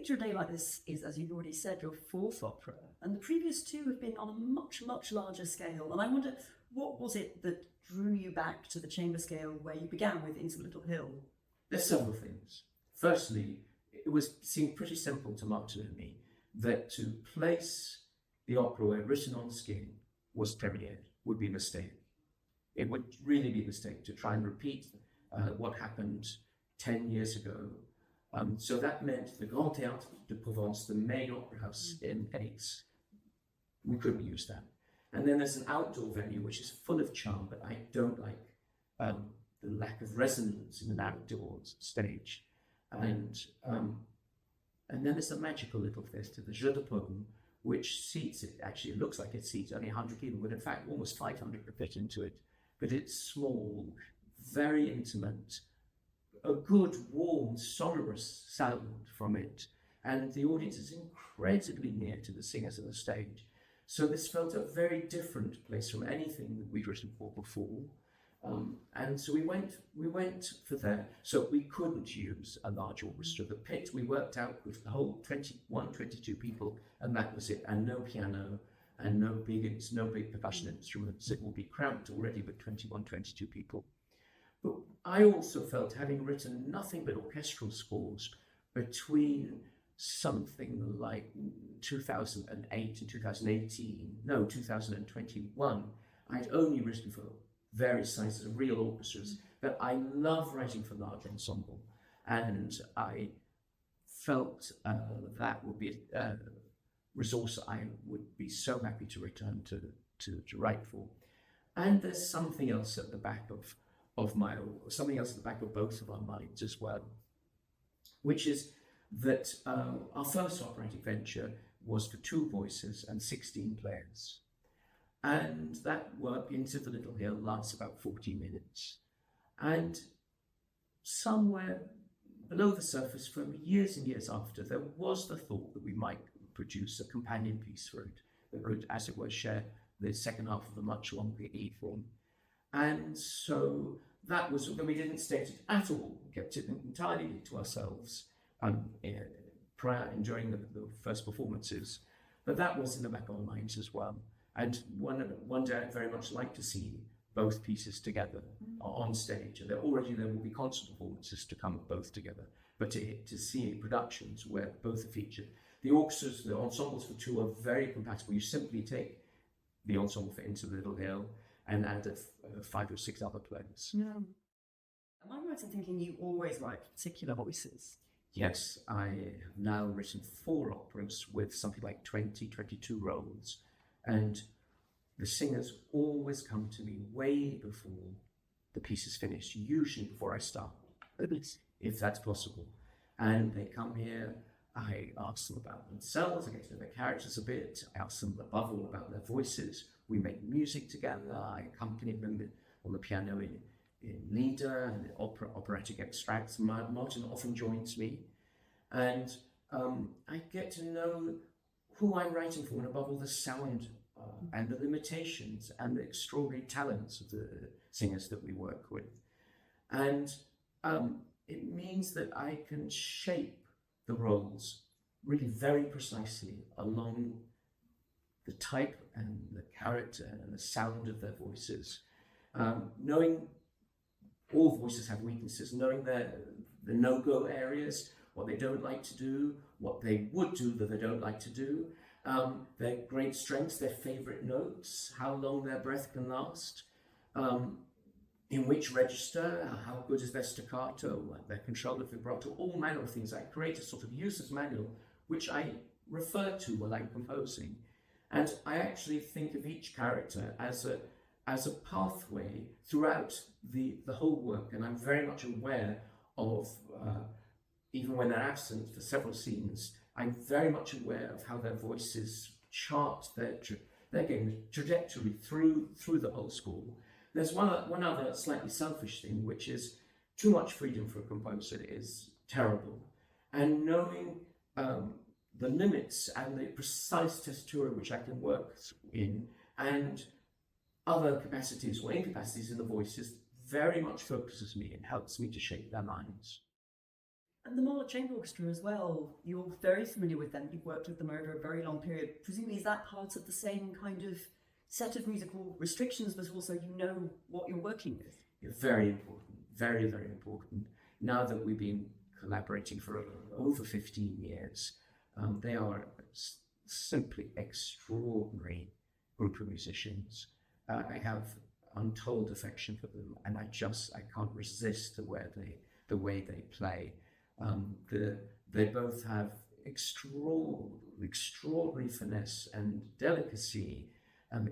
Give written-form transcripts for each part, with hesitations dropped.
Picture a Day Like This is, as you've already said, your fourth opera, and the previous two have been on a much, much larger scale. And I wonder, what was it that drew you back to the chamber scale where you began with Into the Little Hill? There's several things. Firstly, seemed pretty simple to Martin and me that to place the opera where Written on Skin was premiered would be a mistake. It would really be a mistake to try and repeat what happened 10 years ago. So that meant the Grand Théâtre de Provence, the main opera house in Aix, we couldn't use that. And then there's an outdoor venue which is full of charm, but I don't like the lack of resonance in an outdoor stage. And then there's a magical little theatre, the Jeu de Paume, which seats, it looks like it seats only 100 people, but in fact almost 500 could fit into it. But it's small, very intimate, a good, warm, sonorous sound from it. And the audience is incredibly near to the singers on the stage. So this felt a very different place from anything that we'd written for before. And so we went for that. So we couldn't use a large orchestra. The pit we worked out with the whole 21, 22 people, and that was it. And no piano, and no big percussion instruments. It will be cramped already with 21, 22 people. But I also felt, having written nothing but orchestral scores between something like 2008 and 2021, I'd only written for various sizes of real orchestras, but I love writing for large ensemble, and I felt that would be a resource I would be so happy to return to write for. And there's something else at the back of something else at the back of both of our minds as well, which is that our first operatic venture was for 2 voices and 16 players. And that work, Into the Little Hill, lasts about 40 minutes. And somewhere below the surface, from years and years after, there was the thought that we might produce a companion piece for it, that would, as it were, share the second half of the much longer E-form. And so that was, we didn't state it at all, kept it entirely to ourselves prior and during the first performances. But that was in the back of our minds as well. And one day I'd very much like to see both pieces together on stage. And there will be concert performances to come both together. But to see productions where both are featured. The orchestras, the ensembles for 2 are very compatible. You simply take the ensemble for Into the Little Hill and add 5 or 6 other players. Yeah. Am I right in thinking you always write particular voices? Yes, I have now written 4 operas with something like 20, 22 roles. And the singers always come to me way before the piece is finished, usually before I start, if that's possible. And they come here, I ask them about themselves, I get to know their characters a bit, I ask them above all about their voices. We make music together, I accompany them on the piano in Lieder and operatic extracts. Martin often joins me. And I get to know who I'm writing for, and above all the sound and the limitations and the extraordinary talents of the singers that we work with. And it means that I can shape the roles really very precisely along the type and the character and the sound of their voices. Knowing all voices have weaknesses, knowing the no-go areas, what they don't like to do, what they would do that they don't like to do, their great strengths, their favorite notes, how long their breath can last, in which register, how good is their staccato, their control of vibrato, all manner of things. I create a sort of user's manual, which I refer to while I'm composing. And I actually think of each character as a pathway throughout the whole work. And I'm very much aware of, even when they're absent for several scenes, I'm very much aware of how their voices chart their trajectory through the whole score. There's one other slightly selfish thing, which is too much freedom for a composer is terrible. And knowing the limits and the precise tessitura which I can work in, and other capacities or incapacities in the voices, very much focuses me and helps me to shape their minds. And the Mahler Chamber Orchestra as well, you're very familiar with them. You've worked with them over a very long period. Presumably, is that part of the same kind of set of musical restrictions, but also you know what you're working with? Very important, very, very important. Now that we've been collaborating for over 15 years, they are simply extraordinary group of musicians. I have untold affection for them, and I can't resist the way they play. They both have extraordinary finesse and delicacy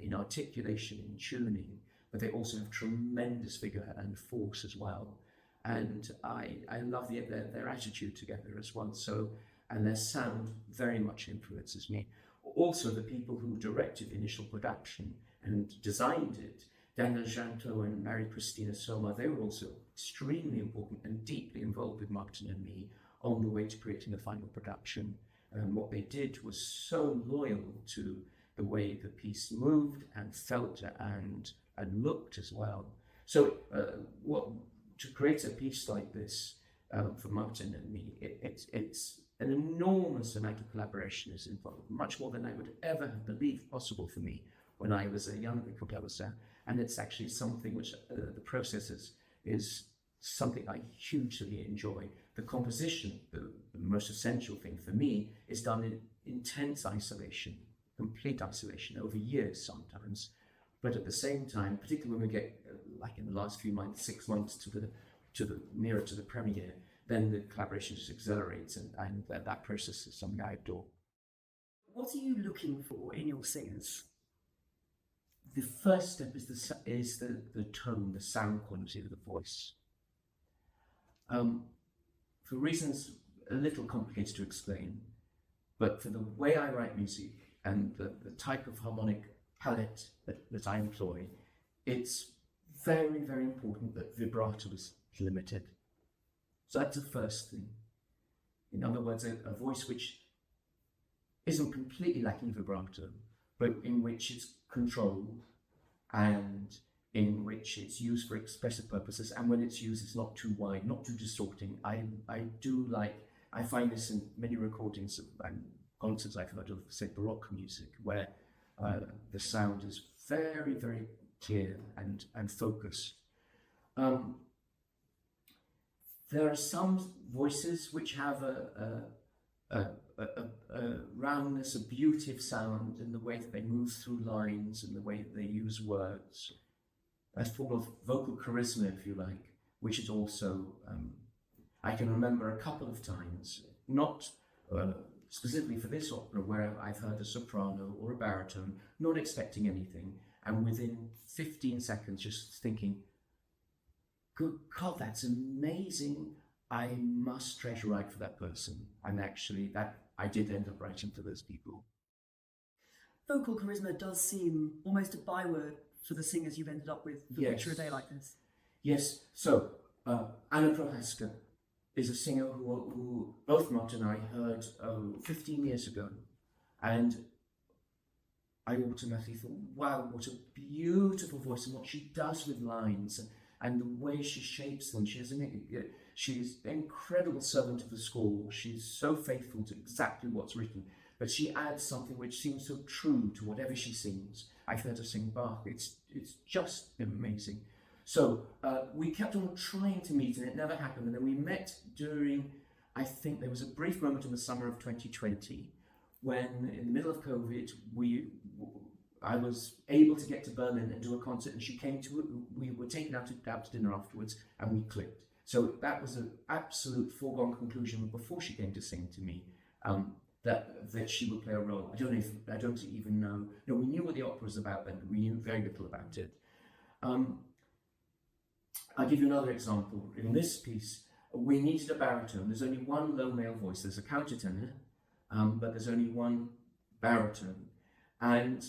in articulation and tuning, but they also have tremendous vigor and force as well. And I love their attitude together as well. So, and their sound very much influences me. Also, the people who directed the initial production and designed it, Daniel Janto and Mary Christina Soma, they were also extremely important and deeply involved with Martin and me on the way to creating the final production. And what they did was so loyal to the way the piece moved and felt and looked as well. So to create a piece like this for Martin and me, it's an enormous amount of collaboration is involved, much more than I would ever have believed possible for me when I was a younger composer. And it's actually something which the process is something I hugely enjoy. The composition, the most essential thing for me, is done in intense isolation, complete isolation over years sometimes. But at the same time, particularly when we get, like in the last few months, 6 months to the nearer to the premiere, then the collaboration just accelerates, and that process is something I adore. What are you looking for in your singers? The first step is the tone, the sound quality of the voice. For reasons a little complicated to explain, but for the way I write music and the type of harmonic palette that I employ, it's very, very important that vibrato is limited. So that's the first thing. In other words, a voice which isn't completely lacking vibrato, but in which it's controlled and in which it's used for expressive purposes, and when it's used, it's not too wide, not too distorting. I find this in many recordings and concerts I've heard of, say, Baroque music, where the sound is very, very clear and focused. There are some voices which have a roundness, a beauty of sound in the way that they move through lines and the way that they use words. A form of vocal charisma, if you like, which is also, I can remember a couple of times, not specifically for this opera, where I've heard a soprano or a baritone, not expecting anything, and within 15 seconds just thinking, good God, that's amazing. I must treasure write for that person. And actually, I did end up writing for those people. Vocal charisma does seem almost a byword for the singers you've ended up with for Picture a Day Like This. Yes. So, Anna Prohaska is a singer who both Martin and I heard 15 years ago. And I automatically thought, wow, what a beautiful voice, and what she does with lines and the way she shapes them. She's an incredible servant of the score. She's so faithful to exactly what's written, but she adds something which seems so true to whatever she sings. I've heard her sing Bach. It's just amazing. So we kept on trying to meet, and it never happened. And then we met during, I think there was a brief moment in the summer of 2020 when, in the middle of COVID, I was able to get to Berlin and do a concert, and she came to, we were taken out to dinner afterwards, and we clicked. So that was an absolute foregone conclusion before she came to sing to me, that she would play a role. I don't even know. No, we knew what the opera was about then, but we knew very little about it. I'll give you another example. In this piece, we needed a baritone. There's only one low male voice. There's a countertenor, but there's only one baritone. And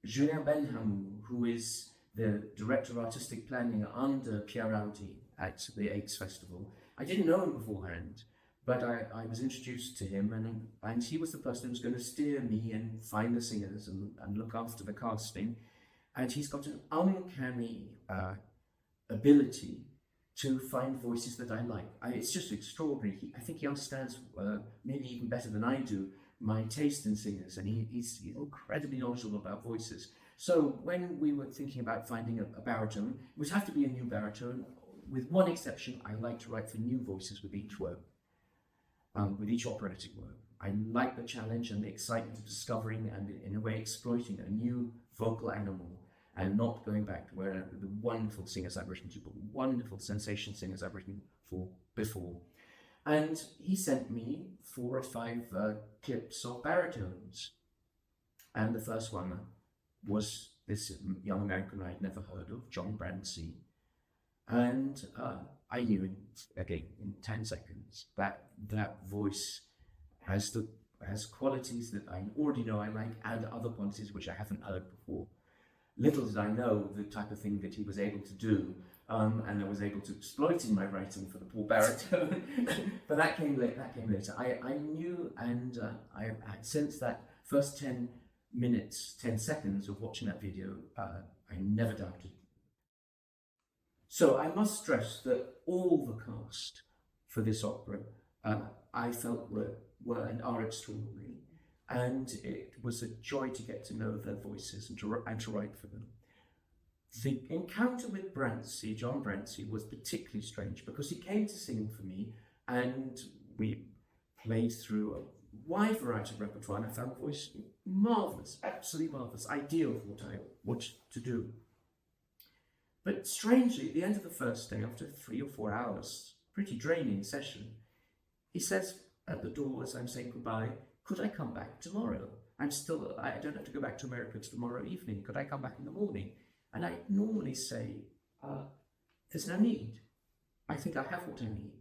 Julien Benhamou, who is the director of artistic planning under Pierre Audi at the Aix Festival, I didn't know him beforehand, but I was introduced to him, and he was the person who was going to steer me and find the singers and look after the casting. And he's got an uncanny ability to find voices that I like. It's just extraordinary. I think he understands maybe even better than I do my taste in singers, and he's incredibly knowledgeable about voices. So when we were thinking about finding a baritone, it would have to be a new baritone. With one exception, I like to write for new voices with each work, with each operatic work. I like the challenge and the excitement of discovering and, in a way, exploiting a new vocal animal, and not going back to where the wonderful singers I've written to, but wonderful sensation singers I've written for before. And he sent me 4 or 5 clips of baritones. And the first one was this young American I'd never heard of, John Brancy. And I knew in 10 seconds that voice has qualities that I already know I like, and other qualities which I haven't heard before. Little did I know the type of thing that he was able to do, and I was able to exploit in my writing for the poor baritone. But that came later. I knew, and I since that first 10 seconds of watching that video, I never doubted. So I must stress that all the cast for this opera, I felt were and are extraordinary. And it was a joy to get to know their voices and to write for them. The encounter with Brancy, John Brancy, was particularly strange because he came to sing for me, and we played through a wide variety of repertoire, and I found the voice marvellous, absolutely marvellous, ideal for what I wanted to do. But strangely, at the end of the first day, after 3 or 4 hours, pretty draining session, he says at the door as I'm saying goodbye, "Could I come back tomorrow? I don't have to go back to America tomorrow evening. Could I come back in the morning?" And I normally say, "There's no need. I think I have what I need."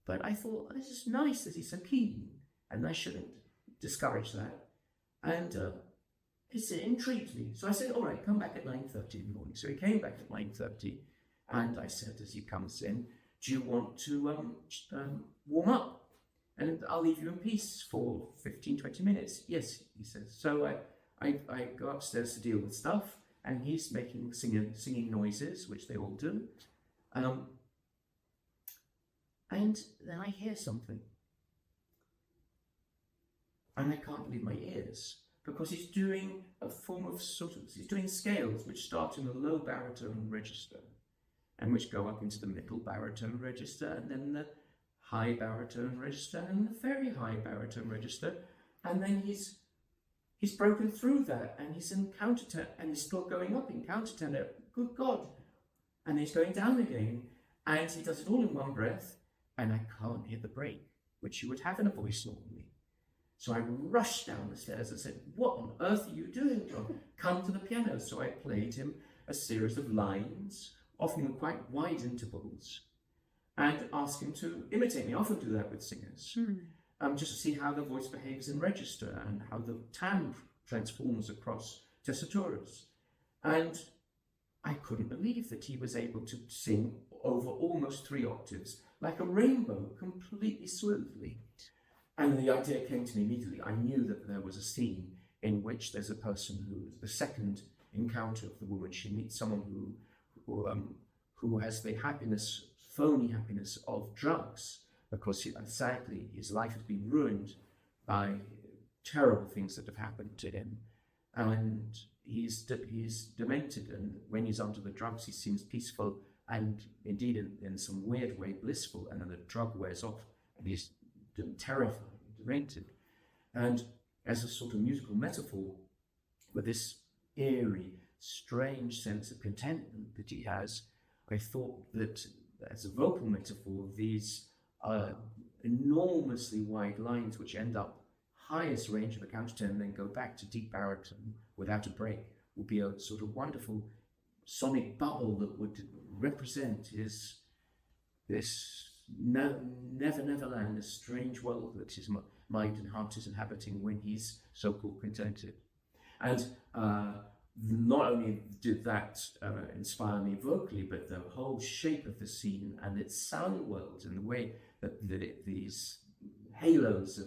But I thought, this is nice that he's so keen, and I shouldn't discourage that. And it intrigued me. So I said, "All right, come back at 9:30 in the morning." So he came back at 9:30, and I said, as he comes in, "Do you want to warm up? And I'll leave you in peace for 15, 20 minutes. "Yes," he says. So I go upstairs to deal with stuff, and he's making singing noises, which they all do. And then I hear something. And I can't believe my ears, because he's doing a form of he's doing scales which start in the low baritone register, and which go up into the middle baritone register, and then the high baritone register, and the very high baritone register, and then he's broken through that, and he's in countertenor, and he's still going up in countertenor. Good God! And he's going down again, and he does it all in one breath, and I can't hear the break, which you would have in a voice normally. So I rushed down the stairs and said, "What on earth are you doing, John? Come to the piano." So I played him a series of lines, often in quite wide intervals, and asked him to imitate me. I often do that with singers, just to see how the voice behaves in register and how the timbre transforms across tessituras. And I couldn't believe that he was able to sing over almost 3 octaves, like a rainbow, completely smoothly. And the idea came to me immediately. I knew that there was a scene in which there's a person the second encounter of the woman, she meets someone who has the phony happiness of drugs, because sadly his life has been ruined by terrible things that have happened to him, and he's demented, and when he's under the drugs he seems peaceful and indeed in some weird way blissful, and then the drug wears off and he's terrified, demented. And as a sort of musical metaphor, with this eerie, strange sense of contentment that he has, I thought that as a vocal metaphor, these enormously wide lines which end up highest range of a countertenor and then go back to deep baritone without a break would be a sort of wonderful sonic bubble that would represent this never land, a strange world that his mind and heart is inhabiting when he's so-called contented. And not only did that inspire me vocally, but the whole shape of the scene and its sound world, and the way that these halos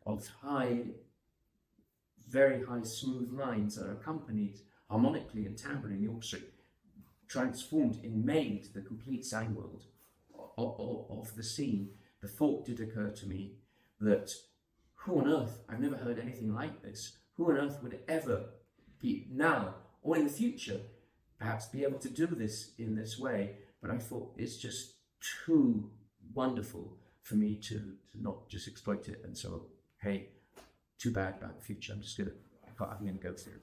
of very high smooth lines are accompanied harmonically and timbred in the orchestra, transformed and made the complete sound world of the scene, the thought did occur to me that who on earth, I've never heard anything like this, who on earth would ever be now or in the future perhaps be able to do this in this way? But I thought it's just too wonderful for me to not just exploit it. And so, hey, too bad about the future. I'm going to go through.